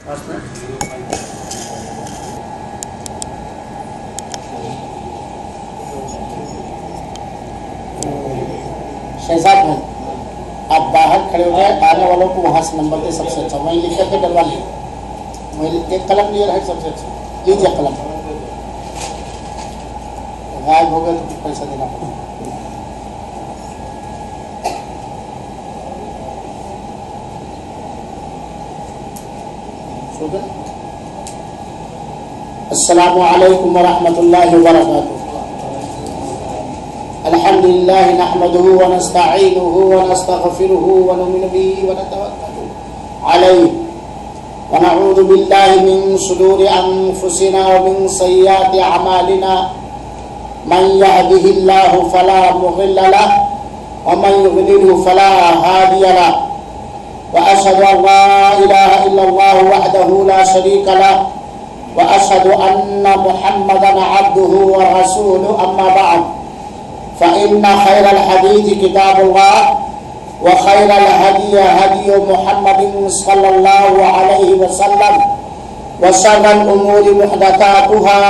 شہزاد بھائی آپ باہر کھڑے ہو جائیں، آنے والوں کو وہاں سے نمبر دے، سب سے اچھا وہیں لکھ کر کے ڈلوا لیے، وہیں ایک قلم لیے رہے، سب سے اچھا لیجیے قلم، غائب ہو گئے تو کچھ پیسہ دینا پڑے. السلام علیکم ورحمۃ اللہ وبرکاتہ. الحمد للہ نحمده ونستعینه ونستغفره ونؤمن به ونتوکل علیہ ونعوذ باللہ من شرور انفسنا ومن سیئات اعمالنا من يهده الله فلا مضل له ومن يضلل فلا هادي له واشهد ان لا اله الا الله وحده لا شريك له واشهد ان محمدا عبده ورسوله اما بعد فإن خير الحديث كتاب الله وخير الهدي هدي محمد صلى الله عليه وسلم وشر الأمور محدثاتها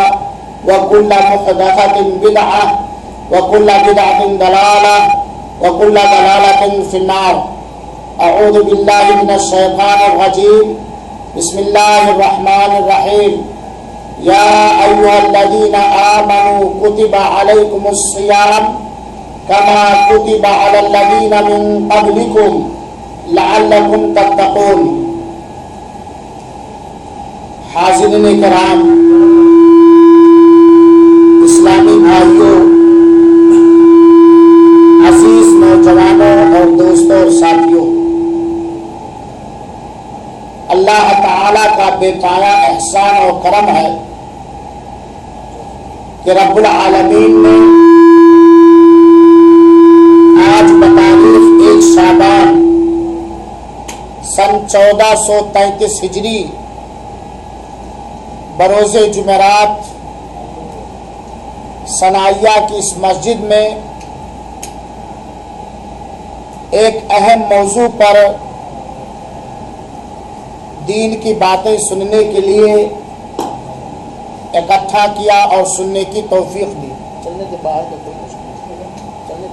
وكل محدثة بدعة وكل بدعة ضلالة وكل ضلالة في النار. أعوذ بالله من الشيطان الرجيم. بسم الله الرحمن الرحيم. يا أيها الذين آمنوا كتب عليكم الصيام كما كتب على الذين من قبلكم لعلكم تتقون. حاضرین کرام، اسلامی بھائیوں، عزیز نوجوانوں اور دوستوں اور ساتھیوں، اللہ تعالی کا بے پایا احسان اور کرم ہے کہ رب العالمین نے آج بتاریخ 1 شعبان سن 1433 ہجری بروز جمعرات ثنائیہ کی اس مسجد میں ایک اہم موضوع پر دین کی باتیں سننے کے لیے اکٹھا کیا اور سننے کی توفیق دی. چلنے کے باہر چلنے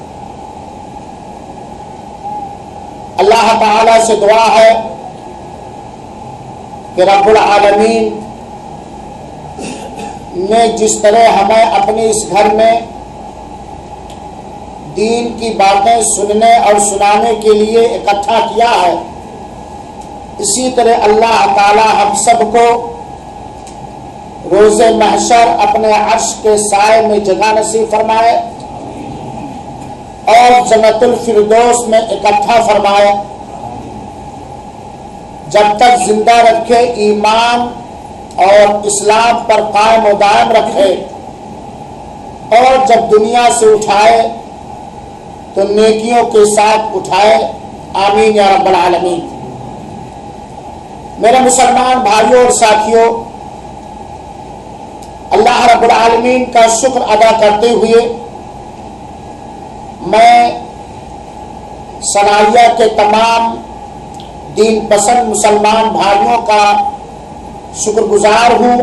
اللہ تعالی سے دعا ہے کہ رب العالمین نے جس طرح ہمیں اپنے اس گھر میں دین کی باتیں سننے اور سنانے کے لیے اکٹھا کیا ہے، اسی طرح اللہ تعالی ہم سب کو روز محشر اپنے عرش کے سائے میں جگہ نصیب فرمائے اور جنت الفردوس میں اکٹھا فرمائے. جب تک زندہ رکھے ایمان اور اسلام پر قائم و دائم رکھے، اور جب دنیا سے اٹھائے تو نیکیوں کے ساتھ اٹھائے. آمین یا رب العالمین. میرے مسلمان بھائیوں اور ساتھیوں، اللہ رب العالمین کا شکر ادا کرتے ہوئے میں ثنائیہ کے تمام دین پسند مسلمان بھائیوں کا شکر گزار ہوں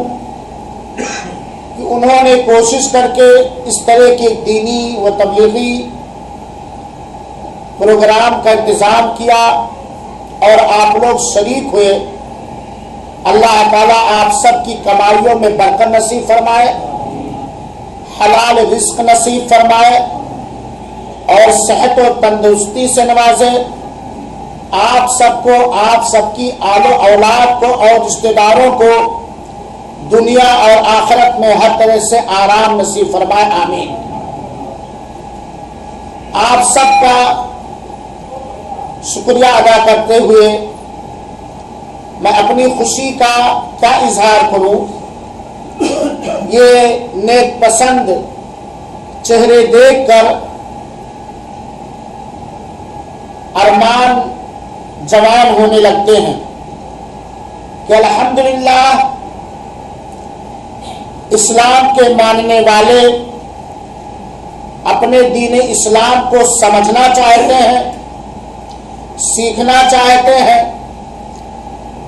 کہ انہوں نے کوشش کر کے اس طرح کے دینی و تبلیغی پروگرام کا انتظام کیا اور آپ لوگ شریک ہوئے. اللہ تعالیٰ آپ سب کی کمائیوں میں برکت نصیب فرمائے، حلال رزق نصیب فرمائے اور صحت و تندرستی سے نوازے. آپ سب کو، آپ سب کی آل و اولاد کو اور رشتہ داروں کو دنیا اور آخرت میں ہر طرح سے آرام نصیب فرمائے. آمین. آپ سب کا شکریہ ادا کرتے ہوئے میں اپنی خوشی کا کیا اظہار کروں. یہ نیک پسند چہرے دیکھ کر ارمان جوان ہونے لگتے ہیں کہ الحمدللہ اسلام کے ماننے والے اپنے دین اسلام کو سمجھنا چاہتے ہیں، سیکھنا چاہتے ہیں،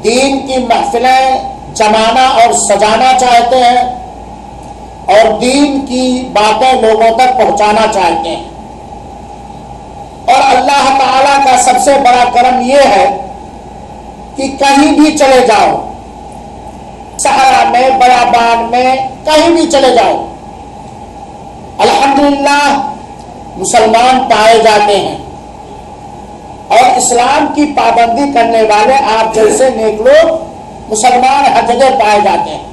دین کی محفلیں جمانا اور سجانا چاہتے ہیں اور دین کی باتیں لوگوں تک پہنچانا چاہتے ہیں. اور اللہ تعالیٰ کا سب سے بڑا کرم یہ ہے کہ کہیں بھی چلے جاؤ، صحرا میں، بیابان میں، کہیں بھی چلے جاؤ، الحمدللہ مسلمان پائے جاتے ہیں. اور اسلام کی پابندی کرنے والے آپ جیسے نیک لوگ مسلمان ہر جگہ پائے جاتے ہیں.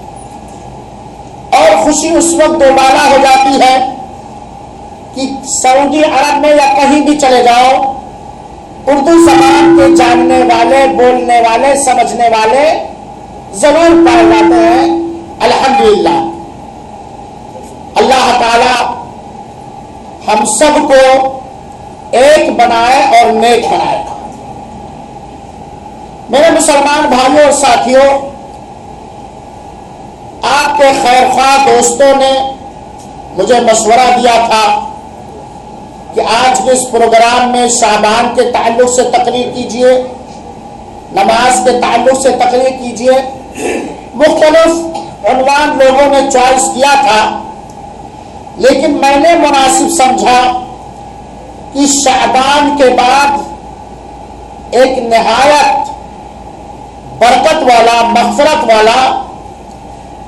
اور خوشی اس وقت دوبالا ہو جاتی ہے کہ سعودی عرب میں یا کہیں بھی چلے جاؤ، اردو زبان کے جاننے والے، بولنے والے، سمجھنے والے ضرور پائے جاتے ہیں. الحمدللہ اللہ تعالی ہم سب کو ایک بنائے اور نیک بنائے. میرے مسلمان بھائیوں اور ساتھیوں، آپ کے خیر خواہ دوستوں نے مجھے مشورہ دیا تھا کہ آج کے اس پروگرام میں شعبان کے تعلق سے تقریر کیجیے، نماز کے تعلق سے تقریر کیجیے. مختلف عنوان لوگوں نے چوائس کیا تھا، لیکن میں نے مناسب سمجھا کہ شعبان کے بعد ایک نہایت برکت والا، مغفرت والا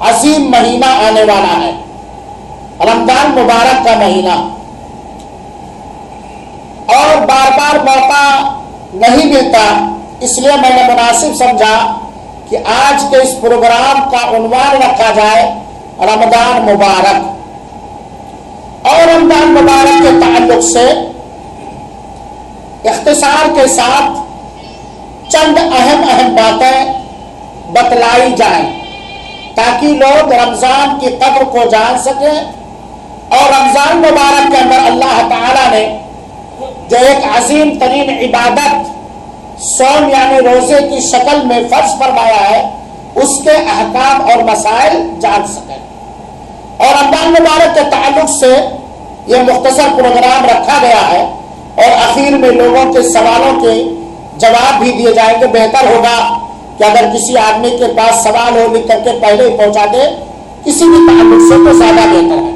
عظیم مہینہ آنے والا ہے، رمضان مبارک کا مہینہ. اور بار بار موقع نہیں ملتا، اس لیے میں نے مناسب سمجھا کہ آج کے اس پروگرام کا عنوان رکھا جائے رمضان مبارک. اور رمضان مبارک کے تعلق سے اختصار کے ساتھ چند اہم باتیں بتلائی جائیں تاکہ لوگ رمضان کی قدر کو جان سکیں. اور رمضان مبارک کے اندر اللہ تعالیٰ نے جو ایک عظیم ترین عبادت صوم یعنی روزے کی شکل میں فرض فرمایا ہے، اس کے احکام اور مسائل جان سکیں. اور رمضان مبارک کے تعلق سے یہ مختصر پروگرام رکھا گیا ہے اور اخیر میں لوگوں کے سوالوں کے جواب بھی دیے جائیں گے. بہتر ہوگا کہ اگر کسی آدمی کے پاس سوال ہو لکھ کر کے پہلے ہی پہنچا دے کسی بھی تعلق سے، تو زیادہ بہتر ہے.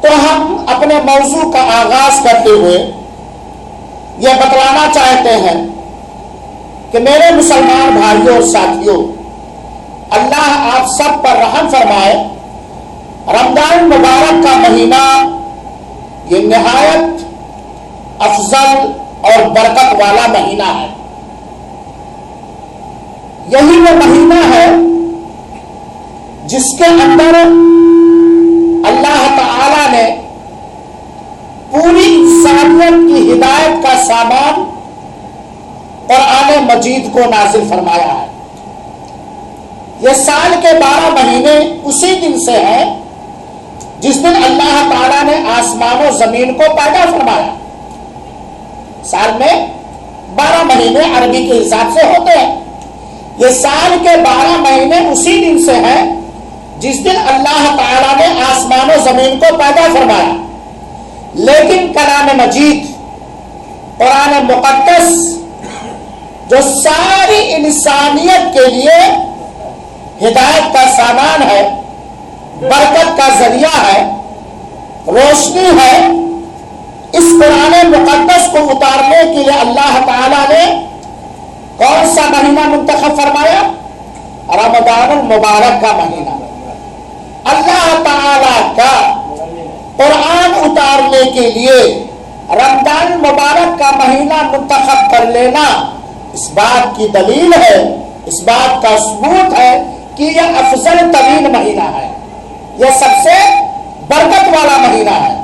تو ہم اپنے موضوع کا آغاز کرتے ہوئے یہ بتلانا چاہتے ہیں کہ میرے مسلمان بھائیوں اور ساتھیوں، اللہ آپ سب پر رحم فرمائے. رمضان مبارک کا مہینہ یہ نہایت افضل اور برکت والا مہینہ ہے. یہی وہ مہینہ ہے جس کے اندر اللہ تعالی نے پوری انسانیت کی ہدایت کا سامان قرآن مجید کو نازل فرمایا ہے. یہ سال کے 12 مہینے اسی دن سے ہیں جس دن اللہ تعالیٰ نے آسمان و زمین کو پیدا فرمایا. سال میں 12 مہینے عربی کے حساب سے ہوتے ہیں. یہ سال کے 12 مہینے اسی دن سے ہیں جس دن اللہ تعالیٰ نے آسمان و زمین کو پیدا فرمایا. لیکن کلام مجید، قرآن مقدس، جو ساری انسانیت کے لیے ہدایت کا سامان ہے، برکت کا ذریعہ ہے، روشنی ہے، اس قرآن مقدس کو اتارنے کے لیے اللہ تعالیٰ نے کون سا مہینہ منتخب فرمایا؟ رمضان المبارک کا مہینہ. اللہ تعالیٰ کا قرآن اتارنے کے لیے رمضان المبارک کا مہینہ منتخب کر لینا اس بات کی دلیل ہے، اس بات کا ثبوت ہے کہ یہ افضل ترین مہینہ ہے، یہ سب سے برکت والا مہینہ ہے.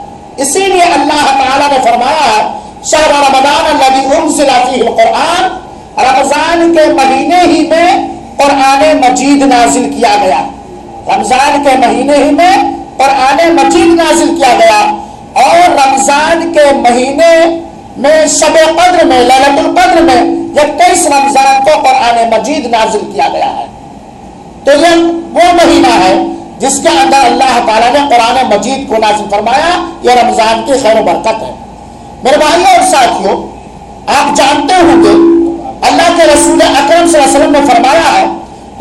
اسی لیے اللہ تعالیٰ نے فرمایا ہے شہر رمضان الذی انزل فیہ القرآن، رمضان کے مہینے ہی میں قرآن مجید نازل کیا گیا. رمضان کے مہینے ہی میں قرآن مجید نازل کیا گیا. اور رمضان کے مہینے میں شب قدر میں، لیلۃ القدر میں 21 رمضان کو قرآن مجید نازل کیا گیا ہے. تو یہ وہ مہینہ ہے جس کے اندر اللہ تعالیٰ نے قرآن مجید کو نازل فرمایا. یہ رمضان کی خیر و برکت ہے. میرے بھائیوں اور ساتھیوں، آپ جانتے ہوں گے اللہ کے رسول اکرم صلی اللہ علیہ وسلم نے فرمایا ہے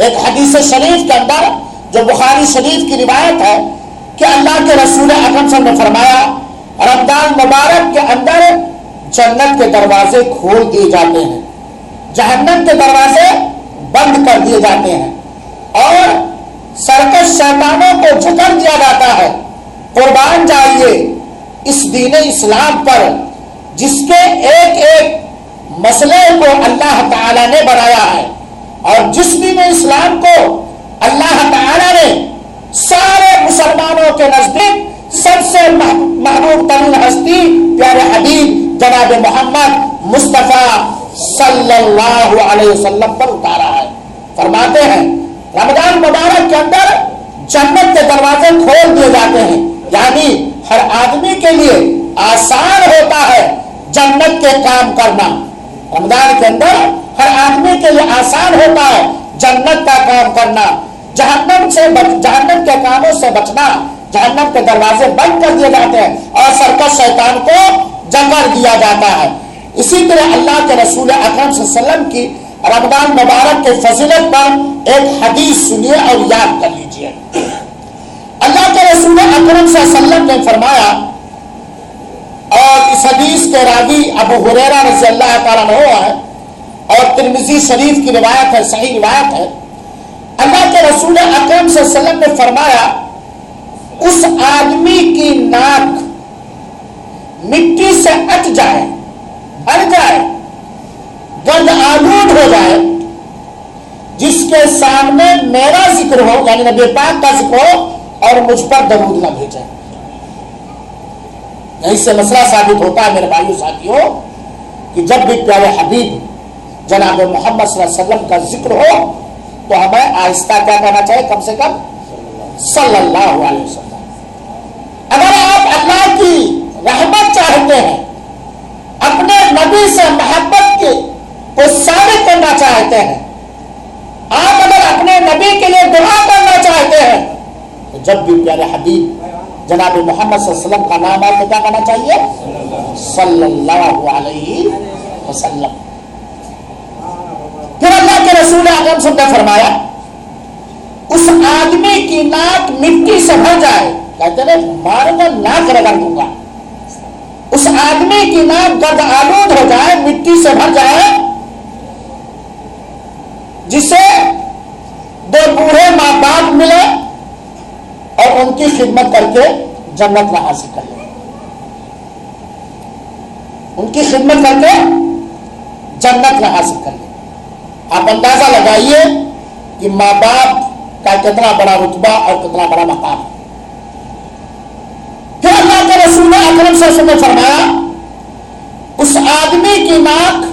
ایک حدیث شریف کے اندر جو بخاری شریف کی روایت ہے کہ اللہ کے رسول اکرم صلی اللہ علیہ وسلم نے فرمایا رمضان مبارک کے اندر جنت کے دروازے کھول دیے جاتے ہیں، جہنم کے دروازے بند کر دیے جاتے ہیں اور سرکش شیطانوں کو جھکڑ دیا جاتا ہے۔ قربان جائیے اس دین اسلام پر جس کے ایک ایک مسئلے کو اللہ تعالیٰ نے بنایا ہے، اور جس دین اسلام کو اللہ تعالیٰ نے سارے مسلمانوں کے نزدیک سب سے محبوب ترین ہستی پیارے حبیب جناب محمد مصطفیٰ صلی اللہ علیہ وسلم پر اتارا ہے۔ فرماتے ہیں رمضان مبارک کے اندر جنت کے دروازے کھول دیے جاتے ہیں، یعنی ہر آدمی کے لیے آسان ہوتا ہے جنت کے کام کرنا۔ رمضان کے اندر ہر آدمی کے لیے آسان ہوتا ہے جنت کا کام کرنا، جہنم کے کاموں سے بچنا، جہنم کے دروازے بند کر دیے جاتے ہیں اور سرکش شیطان کو جکڑ دیا جاتا ہے۔ اسی طرح اللہ کے رسول اکرم صلی اللہ علیہ وسلم کی رمضان مبارک کے فضیلت پر ایک حدیث سنیے اور یاد کر لیجیے۔ اللہ کے رسول اکرم صلی اللہ علیہ وسلم نے فرمایا، اور اس حدیث کے راوی ابو ہریرہ رضی اللہ تعالیٰ عنہ ہے اور ترمذی شریف کی روایت ہے، صحیح روایت ہے۔ اللہ کے رسول اکرم صلی اللہ علیہ وسلم نے فرمایا اس آدمی کی ناک مٹی سے اٹ جائے، بن جائے، گرد آلود ہو جائے، جس کے سامنے میرا ذکر ہو یعنی نبی پاک کا ذکر ہو اور مجھ پر درود نہ بھیجے۔ یہیں سے مسئلہ ثابت ہوتا ہے میرے بھائیو ساتھیوں کہ جب بھی پیارے حبیب جناب محمد صلی اللہ علیہ وسلم کا ذکر ہو تو ہمیں آہستہ کیا کہنا چاہیے، کم سے کم صلی اللہ علیہ وسلم۔ اگر آپ اللہ کی رحمت چاہتے ہیں، اپنے نبی سے محبت کو ثابت کرنا چاہتے ہیں، آپ اگر اپنے نبی کے لیے دعا کرنا چاہتے ہیں تو جب بھی پیارے حبیب جناب محمد صلی اللہ علیہ وسلم کا نام ہے تو کیا کہنا چاہیے، صلی اللہ علیہ وسلم۔ پھر اللہ کے رسول اکرم صلی اللہ علیہ وسلم نے فرمایا اس آدمی کی ناک مٹی سے بھر جائے، کہتے ہیں مارنا ناک رگڑ دوں گا، اس آدمی کی ناک گرد آلود ہو جائے، مٹی سے بھر جائے، جسے دو بوڑھے ماں باپ ملے اور ان کی خدمت کر کے جنت نہ حاصل کر لے، ان کی خدمت کر کے جنت نہ حاصل کر لے۔ آپ اندازہ لگائیے کہ ماں باپ کا کتنا بڑا رتبہ اور کتنا بڑا مقام ہے۔ پھر اللہ کے رسول اکرم صلی اللہ علیہ وسلم نے فرمایا اس آدمی کی ناک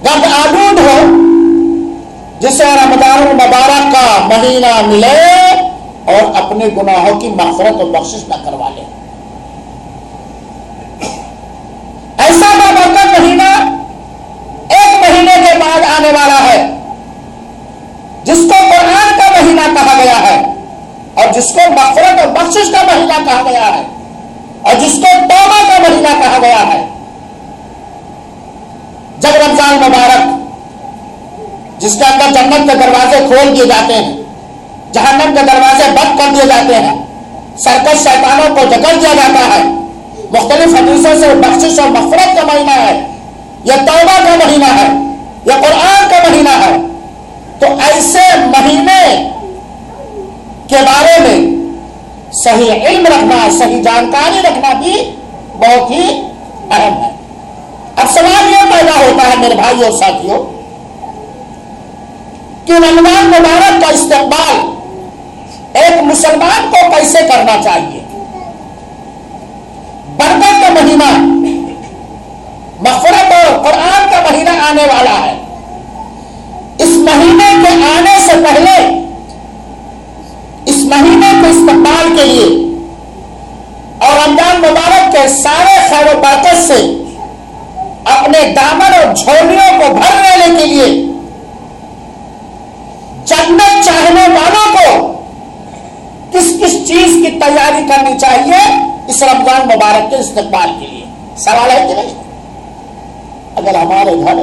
گرد آلود ہو جسے رمضان المبارک کا مہینہ ملے اور اپنے گناہوں کی مغفرت اور بخشش نہ کروا لے۔ ایسا بابرکت مہینہ ایک مہینے کے بعد آنے والا ہے جس کو قرآن کا مہینہ کہا گیا ہے اور جس کو مغفرت اور بخشش کا مہینہ کہا گیا ہے اور جس کو توبہ کا مہینہ کہا گیا ہے۔ جب رمضان مبارک جس کے اندر جنت کے دروازے کھول دیے جاتے ہیں، جہنم کے دروازے بند کر دیے جاتے ہیں، سرکش شیطانوں کو جکڑ دیا جاتا ہے، مختلف حدیثوں سے بخشش اور مغفرت کا مہینہ ہے، یہ توبہ کا مہینہ ہے، یہ قرآن کا مہینہ ہے، تو ایسے مہینے کے بارے میں صحیح علم رکھنا، صحیح جانکاری رکھنا بھی بہت ہی اہم ہے۔ اب سوال یہ پیدا ہوتا ہے میرے بھائیوں اور ساتھیوں کہ رمضان مبارک کا استقبال ایک مسلمان کو کیسے کرنا چاہیے؟ برکت کا مہینہ، مغفرت اور قرآن کا مہینہ آنے والا ہے۔ اس مہینے کے آنے سے پہلے اس مہینے کے استقبال کے لیے اور رمضان مبارک کے سارے خیر و برکت سے اپنے دامن اور جھولیوں کو بھر لینے کے لیے جنت چاہنے والوں کو کس کس چیز کی تیاری کرنی چاہیے اس رمضان مبارک کے استقبال کے لیے؟ سوال ہے کہ نہیں؟ اگر ہمارے گھر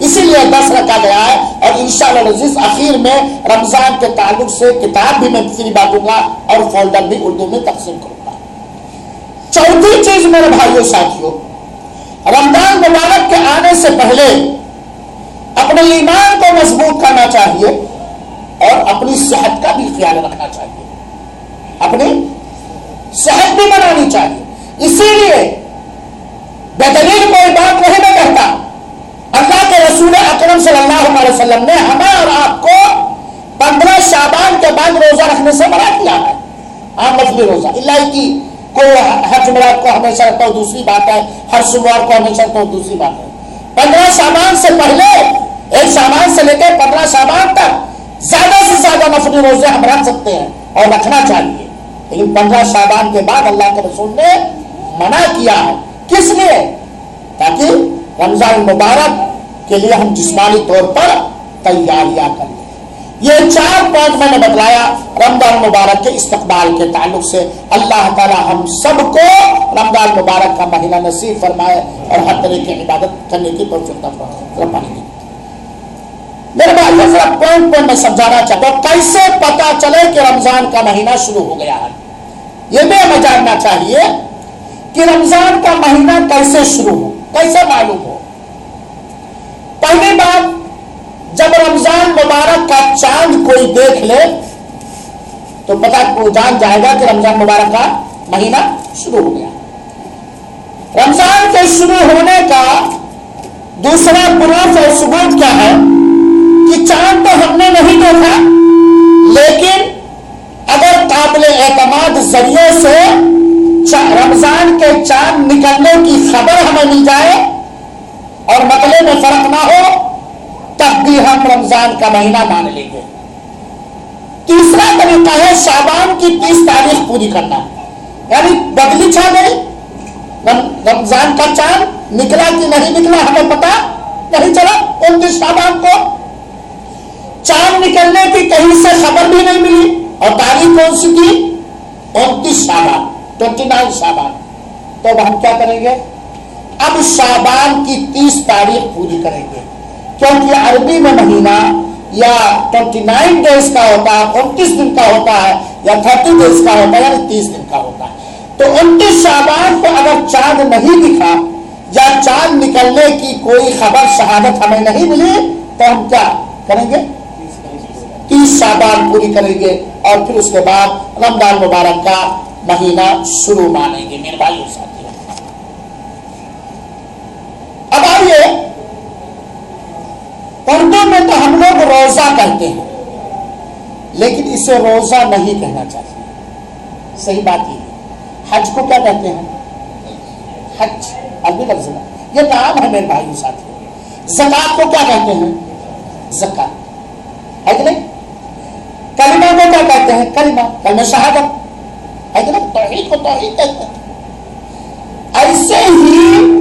اسی لیے 10 رکھا گیا ہے. اور انشاءاللہ العزیز آخر میں رمضان کے تعلق سے کتاب بھی میں فری بانٹوں گا اور فولڈر بھی اردو میں تقسیم کروں گا. چوتھی چیز میرے بھائیوں ساتھیوں، رمضان مبارک کے آنے سے پہلے اپنے ایمان کو مضبوط کرنا چاہیے اور اپنی صحت کا بھی خیال رکھنا چاہیے، اپنی صحت بھی بنانی چاہیے. اسی لیے بہترین کوئی بات نہیں میں کہتا، اللہ کے رسول اکرم صلی اللہ علیہ وسلم نے ہمیں اور آپ کو 15 شعبان کے بعد روزہ رکھنے سے منع کیا ہے. عام نفلی روزہ اللہ کی کو ہر جمعرات کو ہمیشہ رکھتا ہوں دوسری بات ہے، ہر سوموار کو ہمیشہ رکھتا ہوں دوسری بات ہے. 15 شعبان سے پہلے 1 شعبان سے لے کے 15 شعبان تک زیادہ سے زیادہ نفلی روزے ہم رکھ سکتے ہیں اور رکھنا چاہیے. لیکن 15 شعبان کے بعد اللہ کے رسول نے منع کیا ہے. کس لیے؟ تاکہ رمضان مبارک کے لیے ہم جسمانی طور پر تیاریاں کر لیں. یہ 4 پوائنٹ میں نے بتلایا رمضان مبارک کے استقبال کے تعلق سے. اللہ تعالی ہم سب کو رمضان مبارک کا مہینہ نصیب فرمائے اور ہر طرح کی عبادت کرنے کی توفیق عطا فرمائے. میرے بھائیو ذرا پوائنٹ میں سمجھانا چاہتا ہوں کیسے پتا چلے کہ رمضان کا مہینہ شروع ہو گیا ہے. یہ بھی ہمیں جاننا چاہیے کہ رمضان کا مہینہ کیسے شروع ہو، کیسے معلوم ہو. پہلی بات، جب رمضان مبارک کا چاند کوئی دیکھ لے تو پتہ جان جائے گا کہ رمضان مبارک کا مہینہ شروع ہو گیا. رمضان کے شروع ہونے کا دوسرا پروف اور ثبوت کیا ہے کہ چاند تو ہم نے نہیں دیکھا، لیکن اگر قابل اعتماد ذریعے سے رمضان کے چاند نکلنے کی خبر ہمیں مل جائے اور مطلع میں فرق نہ ہو تب بھی ہم رمضان کا مہینہ مان لیں گے. تیسرا طریقہ ہے شعبان کی 30 تاریخ پوری کرنا، یعنی بدلی چھا گئی، رمضان کا چاند نکلا کہ نہیں نکلا ہمیں پتا نہیں چلا. 29 شعبان کو چاند نکلنے کی کہیں سے خبر بھی نہیں ملی اور تاریخ کون سی تھی؟ 29 شعبان، 29 شعبان. تو اب ہم کیا کریں گے؟ اب شعبان کی 30 تاریخ پوری کریں گے، کیونکہ عربی میں مہینہ یا 29 ڈیز کا ہوتا ہے، 29 دن کا ہوتا ہے، یا 30 ڈیز کا ہوتا ہے، یعنی 30 دن کا ہوتا ہے. تو 29 شعبان کو اگر چاند نہیں دکھا یا چاند نکلنے کی کوئی خبر شہادت ہمیں نہیں ملی تو ہم کیا کریں گے؟ 30 شعبان پوری کریں گے اور پھر اس کے بعد رمضان مبارک کا مہینہ شروع مانیں گے. میرے بھائیو ساتھیو، اب آئیے، اردو میں تو ہم لوگ روزہ کہتے ہیں لیکن اسے روزہ نہیں کہنا چاہیے. صحیح بات یہ ہے. حج کو کیا کہتے ہیں؟ حج عربی لفظ ہے، یہ نام ہے میرے بھائیو ساتھیو. زکات کو کیا کہتے ہیں؟ زکات ہے کہ نہیں؟ کلمہ کو کیا کہتے ہیں؟ کلمہ، کلمہ شہادت ہے کہ نہیں؟ توحید کو توحید کہتے ہیں. ایسے ہی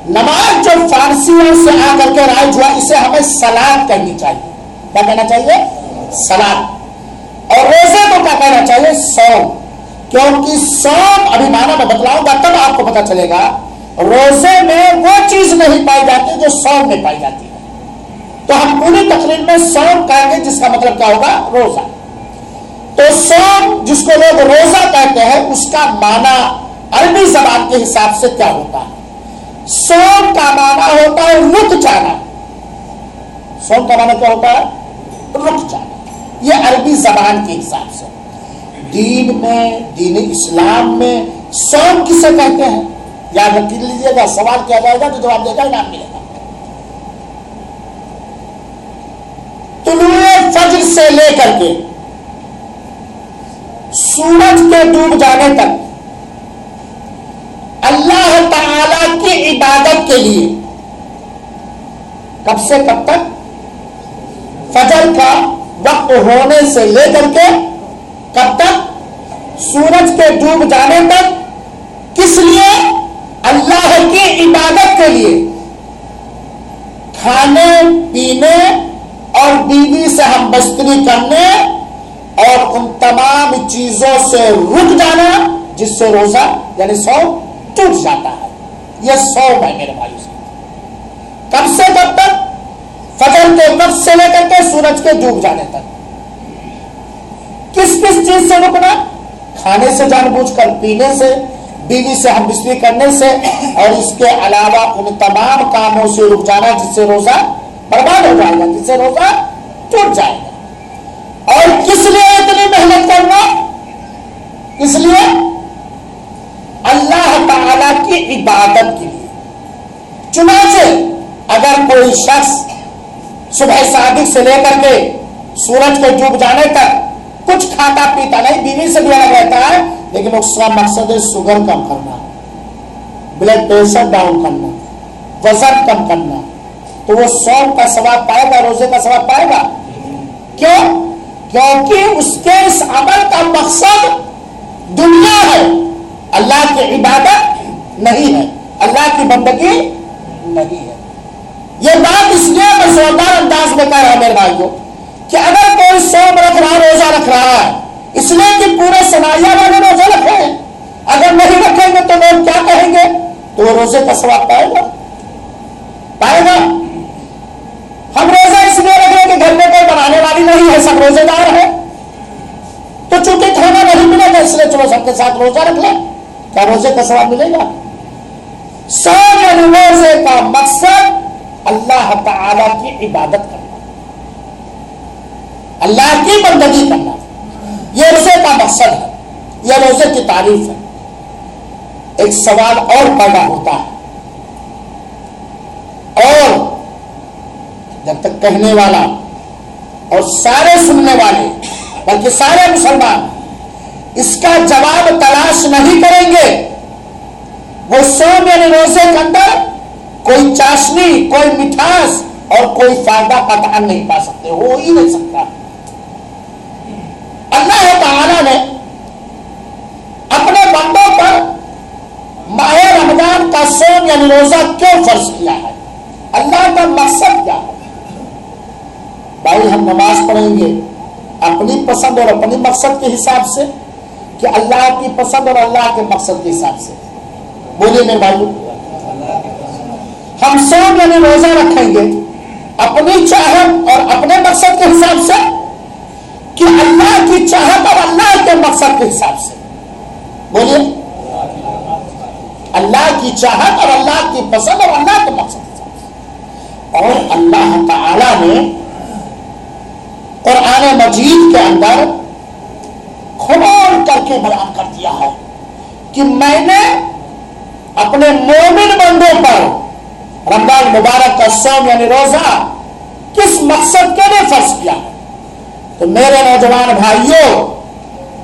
نماز جو فارسیوں سے آ کر کے رائج ہوا اسے ہمیں صلاۃ کہنی چاہیے. کیا کہنا چاہیے؟ صلاۃ. اور روزے کو کیا کہنا چاہیے؟ صوم. کیونکہ صوم ابھی معنی میں بتلاؤں گا تب آپ کو پتا چلے گا. روزے میں وہ چیز نہیں پائی جاتی جو صوم میں پائی جاتی ہے. تو ہم پوری تقریر میں صوم کہیں گے جس کا مطلب کیا ہوگا؟ روزہ. تو صوم جس کو لوگ روزہ کہتے ہیں اس کا معنی عربی زبان کے حساب سے کیا ہوتا ہے؟ صوم کا معنی ہوتا ہے رک جانا. صوم کا معنی کیا ہوتا ہے؟ رک جانا. یہ عربی زبان کے حساب سے. دین میں، دین اسلام میں صوم کسے کہتے ہیں؟ یاد رکھ لیجیے گا، سوال کیا جائے گا تو جواب دے گا، انعام ملے گا. طلوع فجر سے لے کر کے سورج کے ڈوب جانے تک اللہ تعالی کی عبادت کے لیے کب سے کب تک؟ فجر کا وقت ہونے سے لے کر کے کب تک؟ سورج کے ڈوب جانے تک. کس لیے؟ اللہ کی عبادت کے لیے. کھانے پینے اور بیوی سے ہم بستری کرنے اور ان تمام چیزوں سے رک جانا جس سے روزہ یعنی صوم ٹوٹ جاتا ہے. یہ صوم ہے میرے بھائی سے. کب سے کب تک؟ فجر کے وقت سے لے کر کے سورج کے ڈوب جانے تک. کس کس چیز سے رکنا؟ کھانے سے جان بوجھ کر، پینے سے، بیوی سے ہم بستری کرنے سے، اور اس کے علاوہ ان تمام کاموں سے رک جانا جس سے روزہ برباد ہو جائے گا، جس سے روزہ ٹوٹ جائے گا. اور کس لیے اتنی محنت کرنا؟ کس لیے؟ اللہ تعالی کی عبادت کے لیے. چنانچہ اگر کوئی شخص صبح صادق سے لے کر کے سورج کے ڈوب جانے تک کچھ کھاتا پیتا نہیں، بیوی سے بھی الگ رہتا ہے، لیکن اس کا مقصد ہے شوگر کم کرنا، بلڈ پریشر ڈاؤن کرنا، وزن کم کرنا، تو وہ صوم کا ثواب پائے گا، روزے کا ثواب پائے گا. کیوں؟ کیونکہ اس کے اس عمل کا مقصد دنیا ہے، اللہ کی عبادت نہیں ہے، اللہ کی بندگی نہیں ہے. یہ بات اس لیے میں زوردار انداز میں کہہ رہا ہوں میرے بھائیوں کہ اگر کوئی صوم رکھ رہا، روزہ رکھ رہا ہے، اس لیے کہ پورے سماجہ والے روزہ رکھے ہیں، اگر نہیں رکھیں گے تو لوگ کیا کہیں گے؟ تو وہ روزے کا ثواب پائے گا؟ پائے گا؟ ہم روزہ اس لیے رکھ رہے ہیں کہ گھر میں کوئی بنانے والی نہیں ہے، سب روزے دار ہے، تو چونکہ کھانا نہیں ملے گا اس لیے چلو سب کے ساتھ روزہ رکھ لیں. کیا روزے کا ثواب ملے گا؟ صوم یعنی روزے کا مقصد اللہ تعالی کی عبادت کرنا، اللہ کی بندگی کرنا، یہ روزے کا مقصد ہے، یہ روزے کی تعریف ہے. ایک سوال اور پیدا ہوتا ہے، اور جب تک کہنے والا اور سارے سننے والے بلکہ سارے مسلمان اس کا جواب تلاش نہیں کریں گے، وہ صوم یعنی روزے کے اندر کوئی چاشنی، کوئی مٹھاس اور کوئی فائدہ قطعا نہیں پا سکتے، ہو ہی نہیں سکتا. اللہ تعالی نے اپنے بندوں پر ماہ رمضان کا صوم یعنی روزہ کیوں فرض کیا ہے؟ اللہ کا مقصد کیا ہے؟ بھائی ہم نماز پڑھیں گے اپنی پسند اور اپنی مقصد کے حساب سے کہ اللہ کی پسند اور اللہ کے مقصد کے حساب سے؟ بولیے میرے بھائی. ہم صوم یعنی روزہ رکھیں گے اپنی چاہت اور اپنے مقصد کے حساب سے کہ اللہ کی چاہت اور اللہ کے مقصد کے حساب سے؟ بولیے. اللہ کی چاہت اور اللہ کی پسند اور اللہ کے مقصد کے حساب سے. اور اللہ تعالی نے قرآن مجید کے اندر کھول کر کے بیان کر دیا ہے کہ میں نے اپنے مومن بندوں پر رمضان مبارک کا صوم یعنی روزہ کس مقصد کے لیے فرض کیا ہے. تو میرے نوجوان بھائیوں،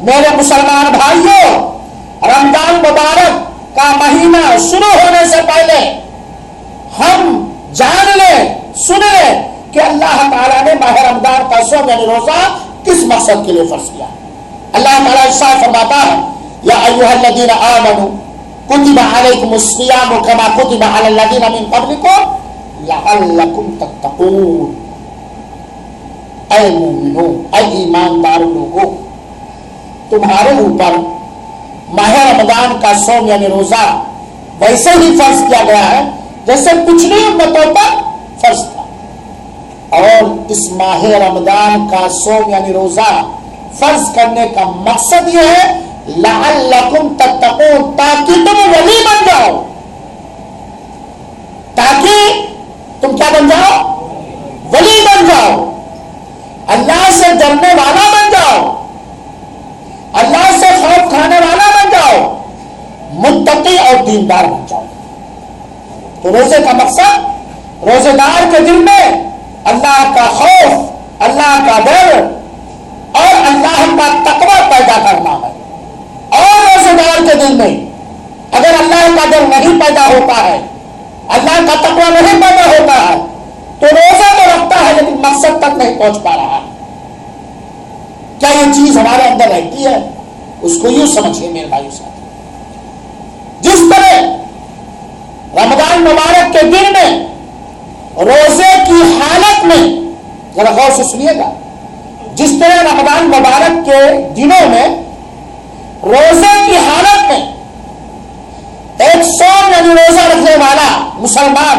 میرے مسلمان بھائیوں، رمضان مبارک کا مہینہ شروع ہونے سے پہلے ہم جان لیں، سن لیں کہ اللہ تعالیٰ نے ماہ رمضان کا صوم یعنی روزہ کس مقصد کے لیے فرض کیا. اللہ تعالیٰ ارشاد فرماتا ہے یا ایھا الذین آمنوا کتب علیکم الصیام کما کتب علی الذین من قبلکم لعلکم تتقون. اے مومنو، اے ایماندار لوگوں، تمہارے اوپر ماہ رمضان کا صوم یعنی روزہ ویسے ہی فرض کیا گیا ہے جیسے پچھلی امتوں پر فرض تھا. اور اس ماہ رمضان کا صوم یعنی روزہ فرض کرنے کا مقصد یہ ہے لعلکم تتقون، تاکہ تم ولی بن جاؤ، تاکہ تم کیا بن جاؤ؟ ولی بن جاؤ، اللہ سے ڈرنے والا بن جاؤ، اللہ سے خوف کھانے والا بن جاؤ، متقی اور دیندار بن جاؤ. تو روزے کا مقصد روزے دار کے دل میں اللہ کا خوف، اللہ کا ڈر اور اللہ کا تقوی پیدا کرنا ہے. اور روزے دار کے دل میں اگر اللہ کا ڈر نہیں پیدا ہوتا ہے، اللہ کا تقوی نہیں پیدا ہوتا ہے، تو روزہ تو رکھتا ہے لیکن مقصد تک نہیں پہنچ پا رہا. کیا یہ چیز ہمارے اندر رہتی ہے؟ اس کو یوں سمجھیے میرے بھائیو ساتھ، جس طرح رمضان مبارک کے دن میں روزے کی حالت میں، ذرا غور سے سنیے گا، جس طرح رمضان مبارک کے دنوں میں روزے کی حالت میں ایک صوم یعنی روزہ رکھنے والا مسلمان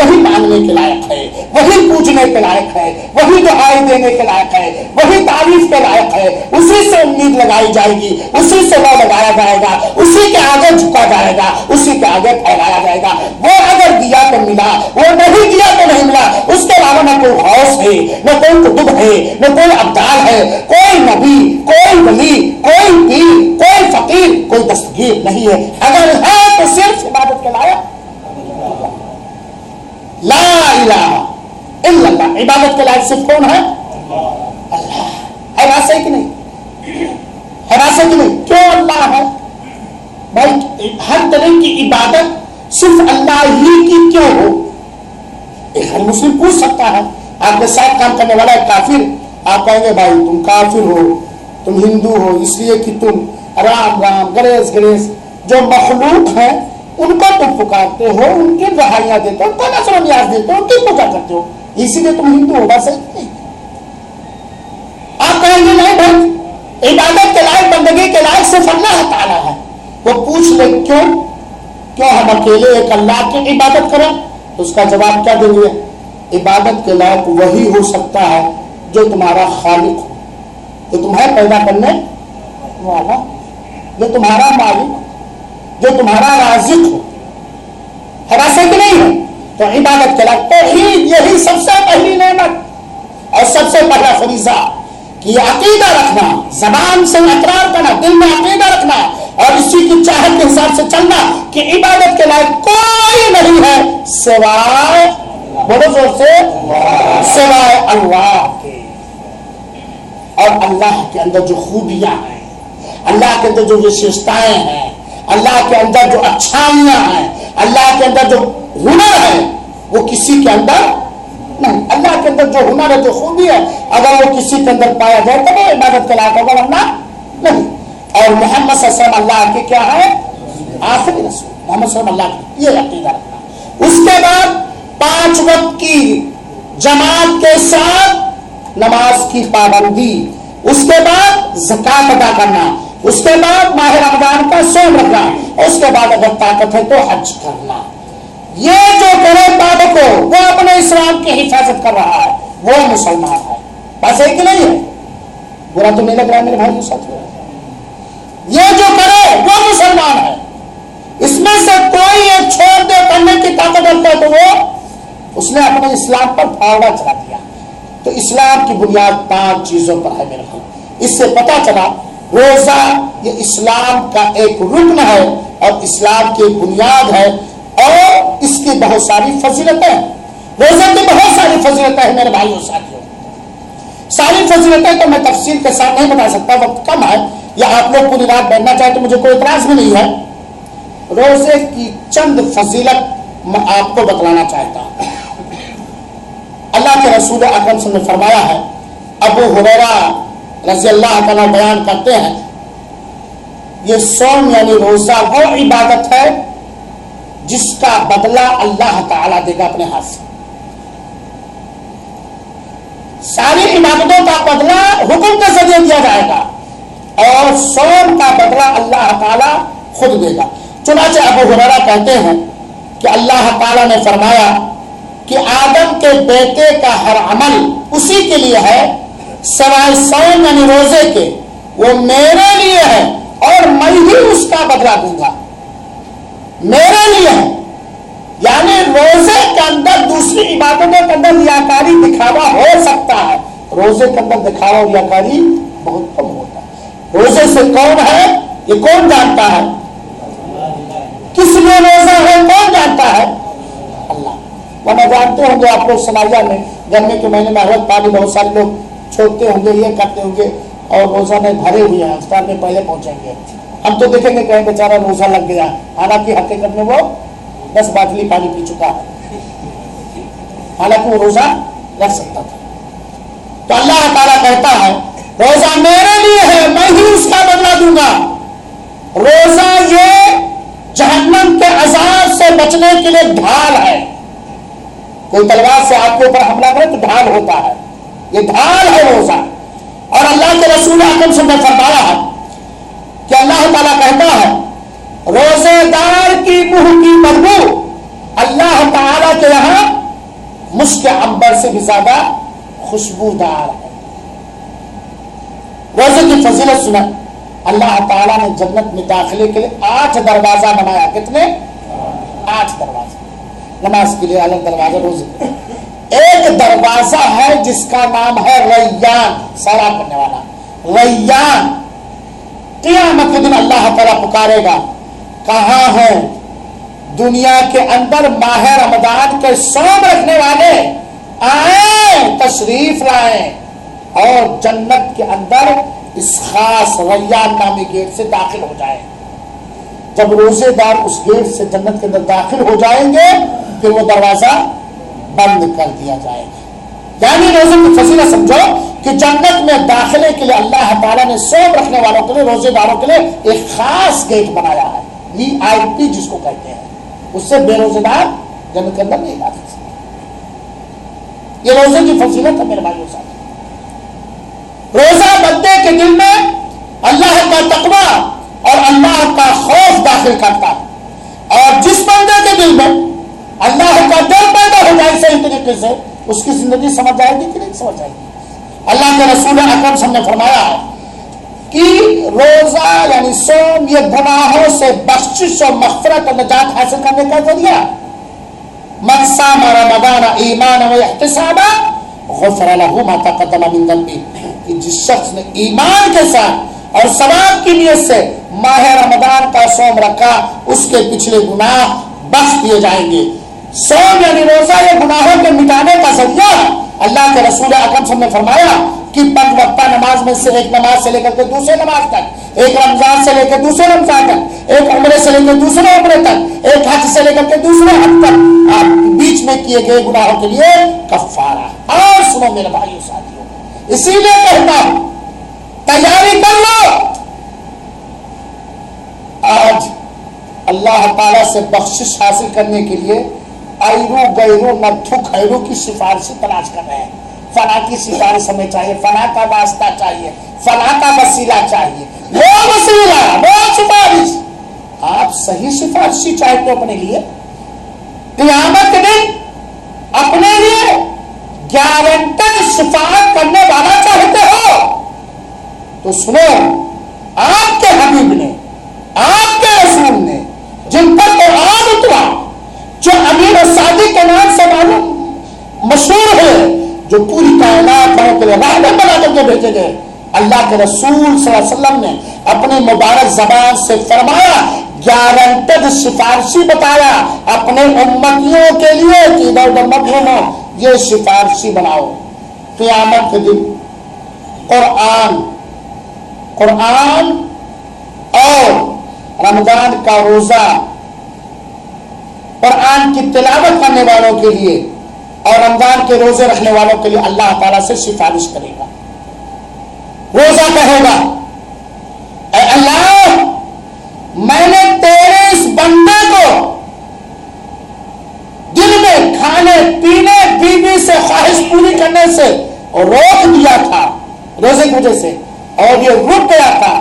وہی ماننے کے لائق ہے، وہی پوجنے کے لائق ہے، وہی دعائیں دینے کے لائق ہے، وہی تعریف کے لائق ہے، اسی سے امید لگائی جائے گی، اسی سے وہ لگایا جائے گا، اسی کے آگے جھکا جائے گا، اسی کے آگے پھیلایا جائے گا۔ وہ اگر دیا تو ملا، وہ نہیں دیا تو نہیں ملا۔ اس کے علاوہ نہ کوئی غوث ہے، نہ کوئی قطب ہے، نہ کوئی ابدال ہے، کوئی نبی، کوئی ولی، کوئی پیر، کوئی فقیر، کوئی دستگیر نہیں ہے۔ اگر ہے تو صرف عبادت کے لائق لا الہ الا اللہ۔ عبادت کے لائق صرف کون ہے؟ اللہ ہے۔ ویسے کہ نہیں ہے؟ ویسے کہ نہیں؟ کیوں اللہ ہے بھائی؟ ہر طرح کی عبادت صرف اللہ ہی کی کیوں ہو؟ ایک ہر مسلم پوچھ سکتا ہے۔ آپ کے ساتھ کام کرنے والا ایک کافر، آپ کہیں گے بھائی تم کافر ہو، تم ہندو ہو، اس لیے کہ تم رام رام گریس گریس جو مخلوق ہیں ان کو تم پکارتے ہو، ان کی دہائیاں دیتے ہو، ان کو نذر و نیاز دیتے ہو، ان کی پوجا کرتے ہو، اسی لیے تم ہندو ہو۔ بس نہیں، آپ کہیں گے نہیں بھائی عبادت کے لائق، بندگی کے لائق صرف اللہ تعالیٰ ہے۔ وہ پوچھ لے کیوں ہم اکیلے ایک اللہ کی عبادت کریں؟ تو اس کا جواب کیا دیں گے؟ عبادت کے لائق وہی ہو سکتا ہے جو تمہارا خالق ہو، جو تمہیں پیدا کرنے والا، جو تمہارا مالک، جو تمہارا رازق ہو۔ ہے ویسے کہ نہیں ہے؟ تو عبادت کے لائق توحید، یہی سب سے پہلی نعمت اور سب سے پہلا فریضہ کہ عقیدہ رکھنا، زبان سے اقرار کرنا، دل میں عقیدہ رکھنا اور اسی کی چاہت کے حساب سے چلنا کہ عبادت کے لائق کوئی نہیں ہے سوائے، بڑے زور سے، سوائے اللہ کے۔ اور اللہ کے اندر جو خوبیاں ہیں، اللہ کے اندر جو وشیشتائیں ہیں، اللہ کے اندر جو اچھائیاں ہیں، اللہ کے اندر جو ہنر ہے وہ کسی کے اندر نہیں۔ اللہ کے اندر جو ہنر ہے، جو خوبی ہے، اگر وہ کسی کے اندر پایا جائے تو وہ عبادت کے لائق ہوگا، ورنہ نہیں۔ اور محمد صلی اللہ علیہ وسلم اللہ کے کیا ہے؟ آخری رسول محمد صلی اللہ علیہ وسلم، یہ عقیدہ رکھنا۔ اس کے بعد 5 وقت کی جماعت کے ساتھ نماز کی پابندی، اس کے بعد زکات ادا کرنا، اس کے بعد ماہ رمضان کا صوم رکھنا، اس کے بعد اگر طاقت ہے تو حج کرنا۔ یہ جو کرے بابا کو وہ اپنے اسلام کی حفاظت کر رہا ہے، وہ مسلمان ہے۔ بس ایک ہی نہیں ہے، برا تو نہیں لگ رہا ہے میرے بھائی ساتھ؟ یہ جو کرے وہ مسلمان ہے۔ اس میں سے کوئی ایک چھوڑ دے کرنے کی طاقت رکھتا ہے تو وہ اس نے اپنے اسلام پر پھاوڑا چلا دیا۔ تو اسلام کی بنیاد 5 چیزوں پر ہے میرے بھائی۔ اس سے پتا چلا روزہ یہ اسلام کا ایک رکن ہے اور اسلام کی بنیاد ہے، اور اس کی بہت ساری فضیلتیں ہیں۔ روزے کی بہت ساری فضیلتیں ہیں میرے بھائیوں ساتھیوں۔ ساری فضیلتیں تو میں تفصیل کے ساتھ نہیں بتا سکتا، وقت کم ہے، یا آپ لوگ پوری رات بیٹھنا چاہے تو مجھے کوئی اعتراض بھی نہیں ہے۔ روزے کی چند فضیلت میں آپ کو بتلانا چاہتا ہوں۔ اللہ کے رسول اکرم صلی اللہ علیہ وسلم نے فرمایا ہے، ابو ہریرہ رضی اللہ تعالیٰ بیان کرتے ہیں، یہ صوم یعنی روزہ وہ عبادت ہے جس کا بدلہ اللہ تعالیٰ دے گا اپنے ہاتھ سے۔ ساری عبادتوں کا بدلہ حکم کے ذریعے دیا جائے گا، اور صوم کا بدلہ اللہ تعالیٰ خود دے گا۔ چنانچہ ابو ہریرہ کہتے ہیں کہ اللہ تعالیٰ نے فرمایا کہ آدم کے بیٹے کا ہر عمل اسی کے لیے ہے سوائے صوم یعنی روزے کے، وہ میرے لیے ہے اور میں ہی اس کا بدلہ دوں گا۔ میرے لیے ہے، یعنی روزے کے اندر دوسری عبادتوں کے اندر ریاکاری دکھاوا ہو سکتا ہے، روزے کے اندر دکھاوا ریاکاری بہت کم ہوتا ہے۔ روزے سے کون ہے یہ کون جانتا ہے؟ کس لیے روزہ ہے کون جانتا ہے؟ اللہ۔ ورنہ جانتے ہوں گے آپ لوگ سماجہ میں گرمی کے مہینے میں حضرت پانی بہت سارے لوگ چھوڑتے ہوں گے، یہ کرتے ہوں گے، اور روزہ میں بھرے ہوئے ہیں، افطار میں پہلے پہنچیں گے۔ ہم تو دیکھیں گے کہیں بیچارہ روزہ لگ گیا، حالانکہ حقیقت میں وہ 10 باٹلی پانی پی چکا ہے، حالانکہ وہ روزہ رکھ سکتا تھا۔ تو اللہ تعالیٰ کہتا ہے روزہ میرے لیے ہے، میں ہی اس کا بدلہ دوں گا۔ روزہ یہ جہنم کے عذاب سے بچنے کے لیے ڈھال ہے۔ کوئی تلوار سے آپ کے اوپر حملہ کرے تو ڈھال ہوتا ہے، یہ ڈھال ہے روزہ۔ اور اللہ کے رسول اکرم صلی اللہ علیہ وسلم نے فرمایا ہے کہ اللہ تعالیٰ کہتا ہے روزے دار کی منہ کی بدبو اللہ تعالیٰ کے یہاں مشک عنبر سے بھی زیادہ خوشبودار ہے۔ روزے کی فضیلت سنا، اللہ تعالیٰ نے جنت میں داخلے کے لیے 8 دروازہ بنایا۔ کتنے؟ 8 دروازہ۔ نماز کے لیے الگ دروازہ، روزے ایک دروازہ ہے جس کا نام ہے ریان، سیراب کرنے والا ریان۔ قیامت کے دن اللہ تعالیٰ پکارے گا، کہاں ہے دنیا کے اندر ماہ رمضان کے صوم رکھنے والے؟ آئیں، تشریف لائیں اور جنت کے اندر اس خاص ریان نامی گیٹ سے داخل ہو جائیں۔ جب روزے دار اس گیٹ سے جنت کے اندر داخل ہو جائیں گے پھر وہ دروازہ بند کر دیا جائے گا۔ یعنی روزے کی فضیلت سمجھو کہ جنت میں داخلے کے لیے اللہ تعالیٰ نے صوم رکھنے والوں کے لیے، روزے داروں کے لیے ایک خاص گیٹ بنایا ہے، VIP جس کو کہتے ہیں۔ اس سے بے روزے دار جنت کے اندر نہیں جا سکتے۔ یہ روزے کی فضیلت ہے میرے بھائیو صاحب۔ روزہ بندے کے دل میں اللہ کا تقویٰ اور اللہ کا خوف داخل کرتا ہے، اور جس بندے کے دل میں اللہ کا ڈر پیدا ہو جائے صحیح طریقے سے، اس کی زندگی سمجھ جائے گی کہ نہیں سمجھ جائے گی؟ اللہ کے رسول اکرم صلی اللہ علیہ وسلم نے فرمایا ہے کہ روزہ یعنی صوم یہ گناہوں سے بخشش اور مغفرت اور نجات حاصل کرنے کا ذریعہ۔ من صام رمضان ایمانا و احتسابا غفر له ما تقدم من ذنبه، کہ جس شخص نے ایمان کے ساتھ اور ثواب کی نیت سے ماہ رمضان کا صوم رکھا، اس کے پچھلے گناہ بخش دیے جائیں گے۔ صوم یعنی روزہ یہ گناہوں کے مٹانے کا ذریعہ۔ اللہ کے رسول اکرم صلی اللہ علیہ وسلم نے فرمایا کہ 5 وقتہ نماز میں سے ایک نماز سے لے کر کے دوسرے نماز تک، ایک رمضان سے لے کر دوسرے رمضان تک، ایک عمرے سے لے کر دوسرے عمرے تک، ایک حج سے لے کر کے دوسرے حج تک، آپ بیچ میں کیے گئے گناہوں کے لیے کفارہ۔ اور سنو میرے بھائیو ساتھیوں، اسی لیے کہتا ہوں تیاری کر لو۔ آج اللہ تعالیٰ سے بخشش حاصل کرنے کے لیے ایرو گیرو نتھو خیرو کی سفارشی تلاش کر رہے ہیں۔ فلاں کی سفارش ہمیں چاہیے، فلاں کا واسطہ چاہیے، فلاں کا وسیلہ چاہیے، وہ وسیلہ وہ سفارش۔ آپ صحیح سفارشی چاہتے ہو اپنے لیے؟ قیامت کے دن اپنے لیے گارنٹڈ شفاعت کرنے والا چاہتے ہو تو سنو، آپ کے حبیب نے، آپ کے رسول نے، جن پر قرآن اترا، جو امین و صادق کے نام سے معلوم مشہور ہے، جو پوری کائنات والوں کے لیے رحمت بنا کر کے بھیجے گئے، اللہ کے رسول صلی اللہ علیہ وسلم نے اپنے مبارک زبان سے فرمایا، گارنٹڈ سفارشی بتایا اپنے امتیوں کے لیے کہ ادھر ادھر مت گھومو، یہ سفارشی بناؤ۔ قیامت کے دن قرآن اور رمضان کا روزہ، قرآن کی تلاوت کرنے والوں کے لیے اور رمضان کے روزے رکھنے والوں کے لیے اللہ تعالیٰ سے سفارش کرے گا۔ روزہ کہے گا، اے اللہ، میں نے تیرے اس بندے کو دل میں کھانے پینے بیوی سے خواہش پوری کرنے سے روک دیا تھا روزے کی وجہ سے، اور یہ رک گیا تھا،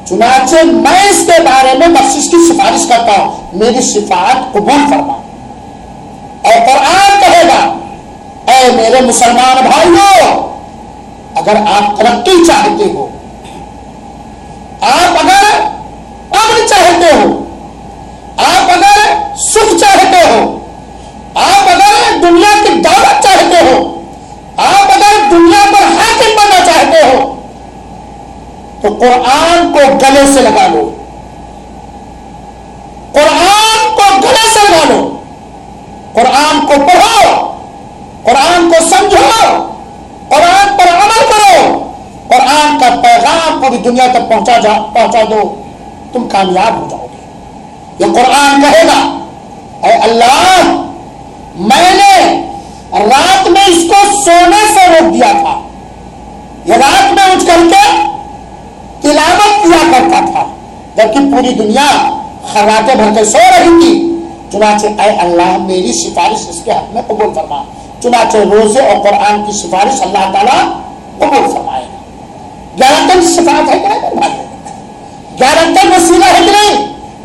چنانچہ میں اس کے بارے میں بخشش کی سفارش کرتا ہوں، میری شفاعت قبول فرما۔ اور قرآن کہے گا، اے میرے مسلمان بھائیوں، اگر آپ ترقی چاہتے ہو، آپ اگر امن چاہتے ہو، آپ اگر سکھ چاہتے ہو، آپ اگر دنیا کی دولت چاہتے ہو، آپ اگر دنیا پر حاکم بننا چاہتے ہو، تو قرآن کو گلے سے لگا لو، قرآن کو گلے سے لگا لو، قرآن کو پڑھو، قرآن کو سمجھو، قرآن پر عمل کرو، قرآن کا پیغام پوری دنیا تک پہنچا دو، تم کامیاب ہو جاؤ گے۔ یہ قرآن کہے گا، اے اللہ، میں نے رات میں اس کو سونے سے روک دیا تھا، یہ رات میں اٹھ کر کے تلاوت کیا کرتا تھا، جبکہ پوری دنیا خراٹے بھر کے سو رہی تھی، چنانچہ اے اللہ میری سفارش اس کے حق میں قبول فرما۔ چنانچہ روزے اور قرآن کی سفارش اللہ تعالیٰ قبول فرمائے گا۔ گارنٹڈ شفاعت ہے کہ نہیں؟ گارنٹڈ وسیلہ ہے کہ نہیں؟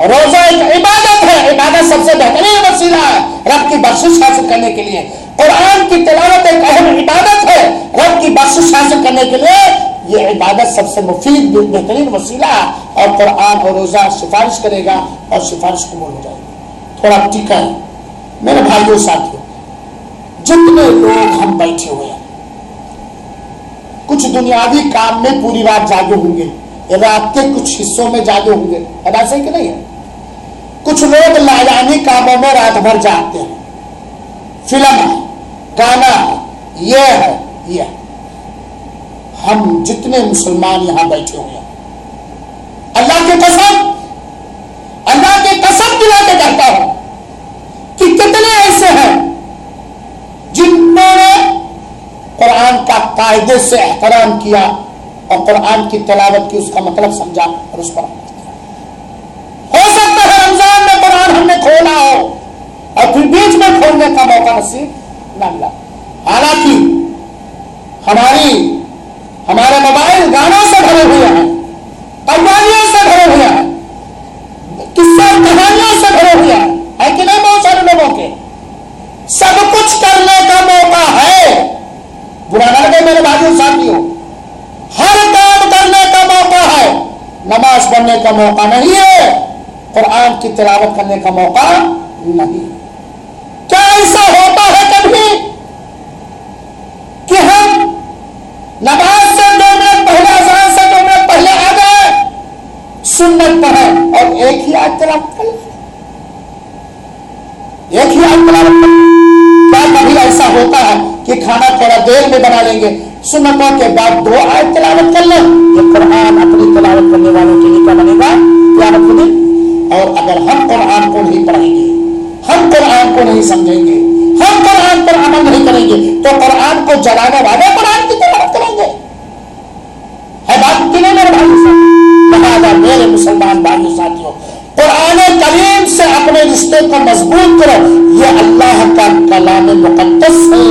روزہ ایک عبادت ہے، عبادت سب سے بہترین وسیلہ ہے رب کی بخشش حاصل کرنے کے لیے۔ قرآن کی تلاوت ایک اہم عبادت ہے رب کی بخشش حاصل کرنے کے لیے. یہ عبادت سب سے مفید بہترین وسیلہ ہے. اور قرآن اور روزہ سفارش کرے گا اور سفارش قبول ہو جائے گی. تھوڑا ٹیکا ہے میرے بھائیوں ساتھیوں, جتنے لوگ ہم بیٹھے ہوئے ہیں کچھ دنیاوی کام میں پوری رات جاگے ہوں گے, رات کے کچھ حصوں میں جاگے ہوں گے, ایسا ہی کہ نہیں ہے؟ کچھ لوگ لایانی کاموں میں رات بھر جاگتے ہیں, فلم ہے, گانا ہے, یہ ہے یہ ہے. ہم جتنے مسلمان یہاں بیٹھے ہوئے ہیں اللہ کی قسم دلا کے کہتا ہوں کہ کتنے ایسے ہیں جنہوں نے قرآن کا قاعدے سے احترام کیا اور قرآن کی تلاوت کی, اس کا مطلب سمجھا اور اس پر عمل کیا. ہو سکتا ہے رمضان میں قرآن ہم نے کھولا ہو اور پھر بیچ میں کھولنے کا موقع نصیب نہ ملا. حالانکہ ہمارے موبائل گانوں سے بھرے ہوئے ہیں, قوالیوں سے بھرے ہوئے ہیں, قصے کہانیوں سے بھرے ہوئے ہیں, ہے کہ نہیں؟ بہت سارے لوگوں کے سب کچھ کرنے کا موقع ہے. برا نہ لگے میرے بھائیوں ساتھیوں, ہر کام کرنے کا موقع ہے, نماز پڑھنے کا موقع نہیں ہے, قرآن کی تلاوت کرنے کا موقع نہیں. کیا ایسا ہوتا ہے کبھی کہ ہم نماز سے 2 منٹ پہلے, اذان سے 2 منٹ پہلے آ گئے, سنت پڑھیں اور ایک ہی آیت تلاوت کر لیں, ایک ہی آیت تلاوت کر لیں؟ کیا کبھی ایسا ہوتا ہے کہ کھانا تھوڑا دیر میں بنا لیں گے, سنتوں کے بعد 2 آیت تلاوت کر لیں؟ یہ قرآن اپنی تلاوت کرنے والوں کے لیے کیا بنے گا؟ قیامت کے دن. اور اگر ہم قرآن کو نہیں پڑھیں گے, ہم قرآن کو نہیں سمجھیں گے, ہم قرآن پر عمل نہیں کریں گے, تو قرآن کو جلانے والے قرآن کی تلاوت کریں گے. ہے بات کی نہیں میرے بھائی سے؟ لہٰذا میرے مسلمان بھائیوں ساتھیوں, قرآن کریم سے اپنے رشتے کو مضبوط کرو. یہ اللہ کا کلام مقدس ہے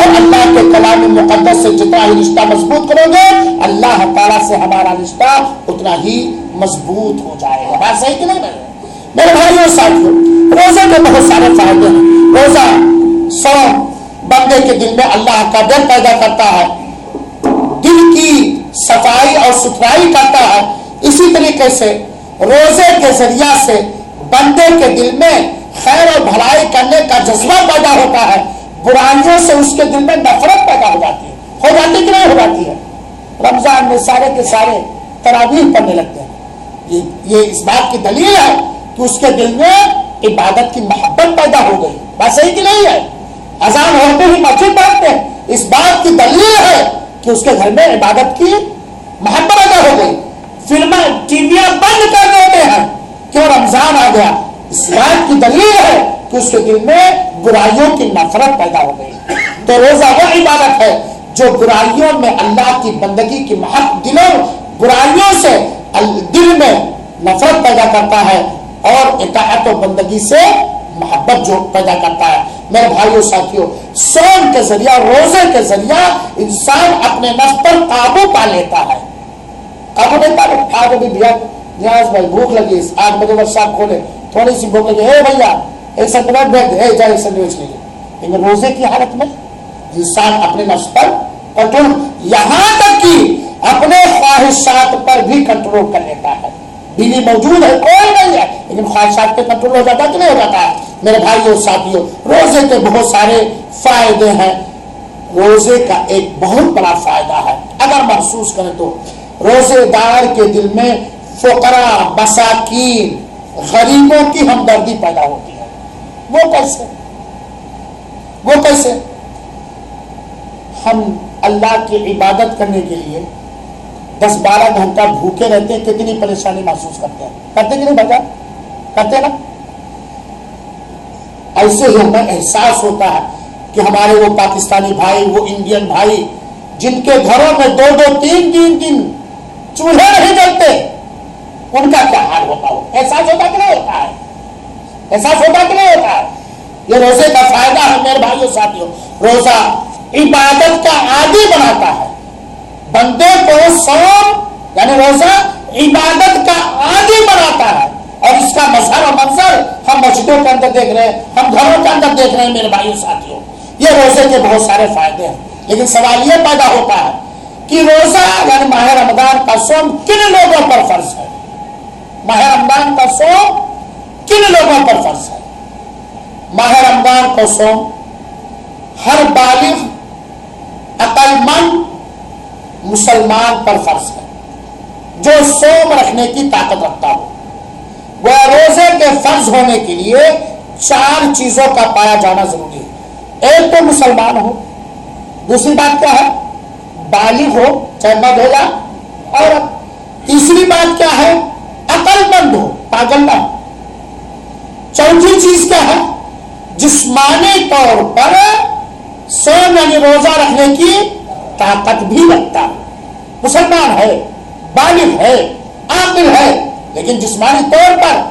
اور اللہ کے کلام مقدس سے جتنا ہی رشتہ مضبوط کرو گے اللہ تعالیٰ سے ہمارا رشتہ اتنا ہی مضبوط ہو جائے گا. بات صحیح کہ نہیں میرے بھائیوں ساتھیوں؟ روزے کے بہت سارے فائدے ہیں. روزہ صوم بندے کے دل میں اللہ کا ڈر پیدا کرتا ہے, دل کی صفائی اور ستھرائی کرتا ہے. اسی طریقے سے روزے کے ذریعہ سے بندے کے دل میں خیر اور بھلائی کرنے کا جذبہ پیدا ہوتا ہے, برائیوں سے اس کے دل میں نفرت پیدا ہو جاتی ہے. ہو جاتی کہ نہیں ہو جاتی ہے؟ رمضان میں سارے کے سارے تراویح پڑھنے لگتے ہیں. یہ اس بات کی دلیل ہے کہ اس کے دل میں عبادت کی محبت پیدا ہو گئی. بات صحیح کہ نہیں ہے؟ اذان ہوتے ہی مسجد پڑھتے ہیں, اس بات کی دلیل ہے کہ اس کے گھر میں عبادت کی محبت پیدا ہو گئی. فلمیں ٹی ویاں بند کر دیتے ہیں, کیوں؟ رمضان آ گیا. اس بات کی دلیل ہے کہ اس کے دل میں برائیوں کی نفرت پیدا ہو گئی. تو روزہ وہ عبادت ہے جو برائیوں میں اللہ کی بندگی کی محبت, دلوں برائیوں سے دل میں نفرت پیدا کرتا ہے اور اطاعت و بندگی سے محبت جو پیدا کرتا ہے. میرے بھائیوں ساتھیوں, صوم کے ذریعہ, روزے کے ذریعہ انسان اپنے نفس پر قابو پا لیتا ہے. قابو نہیں پا لیتا. آج ابھی نیاز بھائی بھوک لگی, 8 بجے بعد شام کھولے, تھوڑی سی بھوک لگی, اے بھیا ایک سینڈوچ بھیج دے, جائے ایک سینڈوچ لے لے. لیکن روزے کی حالت میں انسان اپنے نفس پر کنٹرول, یہاں تک کہ اپنے خواہشات پر بھی کنٹرول کر لیتا ہے. بیوی موجود ہے, کوئی نہیں ہے, لیکن خواہشات پہ کنٹرول ہو جاتا ہے کہ نہیں ہو جاتا ہے؟ میرے بھائیوں ساتھیوں, روزے کے بہت سارے فائدے ہیں. روزے کا ایک بہت بڑا فائدہ ہے, اگر محسوس کریں تو, روزے دار کے دل میں فقراء, مساکین, غریبوں کی ہمدردی پیدا ہوتی ہے. وہ کیسے؟ وہ کیسے؟ ہم اللہ کی عبادت کرنے کے لیے 10-12 گھنٹہ بھوکے رہتے ہیں, کتنی پریشانی محسوس کرتے ہیں. کرتے کہ نہیں بھائی؟ کرتے نا؟ ایسے ہی ہمیں احساس ہوتا ہے کہ ہمارے وہ پاکستانی بھائی, وہ انڈین بھائی جن کے گھروں میں 2-2, 3-3 دن چولہے نہیں جلتے, ان کا کیا حال ہوتا ہو. احساس ہوتا کہ نہیں ہوتا ہے؟ احساس ہوتا کہ نہیں ہوتا ہے؟ یہ روزے کا فائدہ ہے میرے بھائیوں ساتھیوں. روزہ عبادت کا عادی بناتا ہے بندے کو. صوم یعنی روزہ عبادت کا عادی بناتا ہے, اور اس کا مظہر و منظر ہم مسجدوں کے اندر دیکھ رہے ہیں, ہم گھروں کے اندر دیکھ رہے ہیں میرے بھائیوں ساتھیوں. یہ روزے کے بہت سارے فائدے ہیں، لیکن سوال یہ پیدا ہوتا ہے کہ روزہ یعنی ماہ رمضان کا صوم کن لوگوں پر فرض ہے؟ ماہ رمضان کا صوم کن لوگوں پر فرض ہے؟ ماہ رمضان کا صوم ہر بالغ عقل مند مسلمان پر فرض ہے جو صوم رکھنے کی طاقت رکھتا ہو۔ وہ روزے کے فرض ہونے کے لیے 4 چیزوں کا پایا جانا ضروری ہے۔ ایک تو مسلمان ہو، دوسری بات کیا ہے؟ بالغ ہو، چاہے مرد ہو یا عورت۔ تیسری بات کیا ہے؟ عقل مند ہو، پاگل نہ ہو۔ چوتھی چیز کیا ہے؟ جسمانی طور پر صوم یعنی روزہ رکھنے کی طاقت بھی رکھتا ہے، مسلمان ہے، بالغ ہے، عاقل ہے، لیکن جسمانی طور پر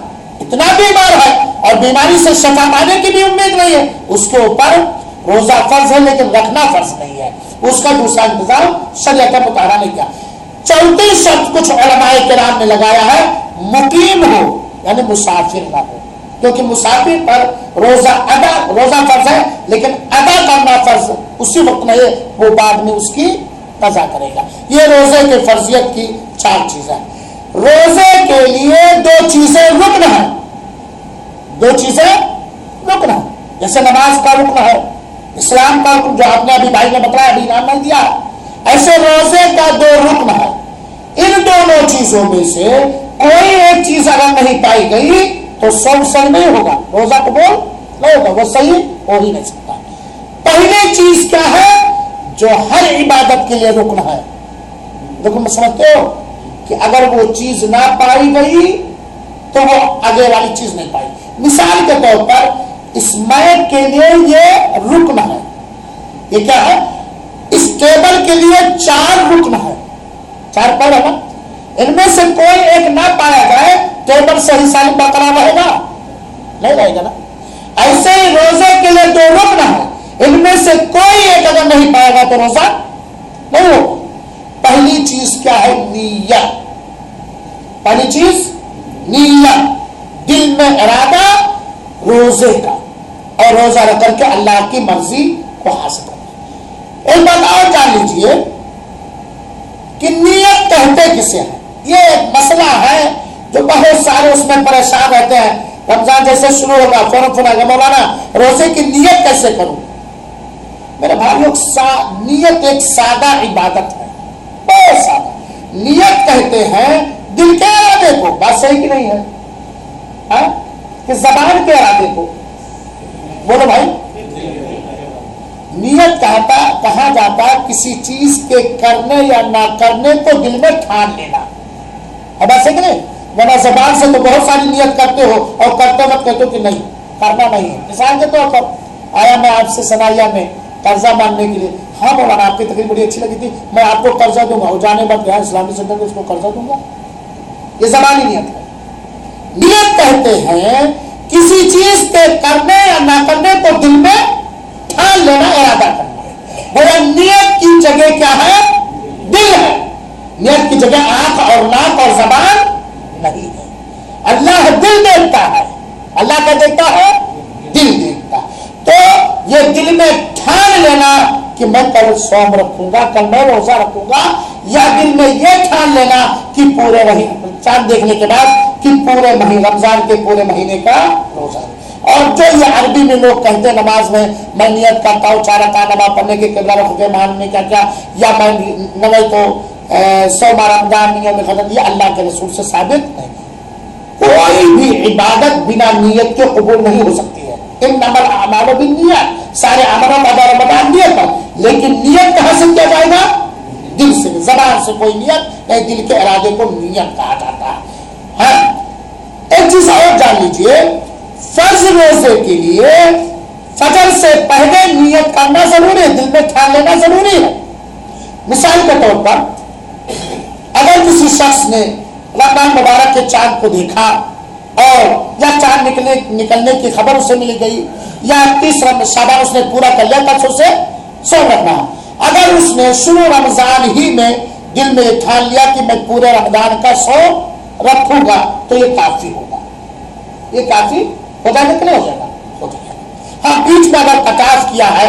اتنا بیمار ہے اور بیماری سے شفا پانے کی بھی امید نہیں ہے، اس کے اوپر روزہ فرض ہے لیکن رکھنا فرض نہیں ہے، اس کا دوسرا انتظام شریعت مطالعہ نے کیا۔ چوتھی شرط کچھ علماء کرام نے لگایا ہے، مقیم ہو یعنی مسافر نہ ہو، کیونکہ مسافر پر روزہ فرض ہے لیکن ادا کرنا فرض اسی وقت نہیں، وہ بعد میں اس کی قضا کرے گا۔ یہ روزے کے فرضیت کی 4 چیزیں۔ روزے کے لیے 2 چیزیں رکن ہیں، 2 چیزیں رکن ہیں، جیسے نماز کا رکن ہے، اسلام کا رکن جو آپ نے ابھی بھائی نے بتایا، ابھی نام نہیں دیا، ایسے روزے کا 2 رکن ہے۔ ان دونوں چیزوں میں سے کوئی ایک چیز اگر نہیں پائی گئی تو صوم صحیح نہیں ہوگا، روزہ قبول نہیں ہوگا، وہ صحیح ہو ہی نہیں سکتا۔ پہلی چیز کیا ہے جو ہر عبادت کے لیے رکن ہے؟ رکن میں سمجھتے ہو کہ اگر وہ چیز نہ پائی گئی تو وہ آگے والی چیز نہیں پائی۔ مثال کے طور پر اس میت کے لیے یہ رکن ہے، یہ کیا ہے؟ اس ٹیبل کے لیے 4 رکن ہے، 4 پڑھ ہے نا، ان میں سے کوئی ایک نہ پایا جائے ٹیبل صحیح سالم برقرار رہے گا؟ نہیں رہے گا نا۔ ایسے ہی روزے کے لیے 2 رکن ہے، ان میں سے کوئی ایک اگر نہیں پائے گا تو روزہ نہیں ہوگا۔ پہلی چیز کیا ہے؟ نیت۔ پہلی چیز نیت، دل میں ارادہ روزے کا اور روزہ رکھ کر کے اللہ کی مرضی کو حاصل کرنا۔ ایک بات اور جان لیجئے کہ نیت کہتے کسے ہیں؟ یہ ایک مسئلہ ہے جو بہت سارے اس میں پریشان رہتے ہیں۔ رمضان جیسے شروع ہوگا فوراً کہ مولانا روزے کی نیت کیسے کروں؟ میرے بھائیوں، نیت ایک سادہ عبادت ہے، بہت سادہ۔ نیت کہتے ہیں دل کے ارادے کو، بات صحیح کی نہیں ہے کہ زبان کے ارادے کو؟ بولو بھائی، نیت کہا جاتا کسی چیز کے کرنے یا نہ کرنے کو دل میں ٹھان لینا ہے، بات صحیح نہیں؟ ورنہ زبان سے تو بہت ساری نیت کرتے ہو اور کرتے وقت کہتے ہو کہ نہیں کرنا نہیں ہے۔ مثال کے طور پر آیا میں آپ سے سنایا میں قرضہ مانگنے کے لیے، ہاں مولانا آپ کی تقریر بڑی اچھی لگی تھی، میں آپ کو قرضہ دوں گا، اور جانے بعد یہاں اسلامی سینٹر میں اس کو قرضہ دوں گا، یہ زبانی نیت ہے۔ نیت کہتے ہیں کسی چیز کے کرنے یا نہ کرنے کو دل میں ٹھان لینا، ارادہ کرنا۔ وہ نیت کی جگہ کیا ہے؟ دل ہے۔ نیت کی جگہ آنکھ اور ناک اور زبان نہیں ہے۔ اللہ دل دیکھتا ہے، اللہ کا دیکھتا ہے، دل دیکھتا ہے۔ تو یہ دل میں ٹھان لینا کہ میں کل صوم رکھوں گا، کل میں روزہ رکھوں گا، یا دل میں یہ ٹھان لینا کہ پورے چاند دیکھنے کے بعد کہ پورے مہینے رمضان کے پورے مہینے کا روزہ۔ اور جو یہ عربی میں لوگ کہتے ہیں نماز میں نیت کرتا ہوں 4 رکعت نماز پڑھنے کے قبلہ رخ کے ماننے کیا کیا، یا میں نوے تو 100 رمضان میں ختم، یہ اللہ کے رسول سے ثابت نہیں۔ کوئی بھی عبادت بنا نیت کے قبول نہیں ہو سکتی ہے۔ انما الاعمال بالنیات، سارے عملوں کا دار مدار نیت پر، لیکن نیت کہاں سے کیا جائے گا؟ دل سے، زبان سے کوئی نیت نہیں، دل کے ارادے کو نیت کہا جاتا ہے۔ ہاں ایک چیز اور جان لیجئے، فرض روزے کے لیے فجر سے پہلے نیت کرنا ضروری ہے، دل میں ٹھان لینا ضروری ہے۔ مثال کے طور پر اگر کسی شخص نے رمضان مبارک کے چاند کو دیکھا اور یا چاند نکلنے کی خبر اسے مل گئی، یا 30 شعبان اس نے پورا کر لیا تب اسے صوم رکھنا، اگر اس نے شروع رمضان ہی میں دل میں ٹھان لیا کہ میں پورے رمضان کا صوم رکھوں گا تو یہ کافی ہوگا، یہ کافی ہوگا کہ نہیں ہو جائے گا؟ ہاں بیچ میں اگر کٹاف کیا ہے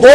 2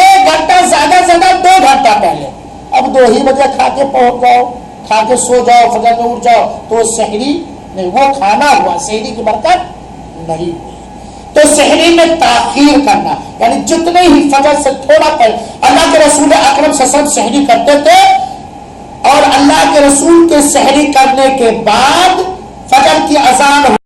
1 گھنٹہ زیادہ سے زیادہ 2 گھنٹہ پہلے. اب 2 ہی بجے کھا کے پہنچ جاؤ, کھا کے سو جاؤ, فجر میں اٹھ جاؤ, تو سحری نہیں, وہ کھانا ہوا, سحری کی برکت نہیں ہوئی. تو سحری میں تاخیر کرنا, یعنی جتنے ہی فجر سے تھوڑا پہلے. اللہ کے رسول اکرم صلی اللہ علیہ وسلم سحری کرتے تھے, اور اللہ کے رسول کے سحری کرنے کے بعد فجر کی اذان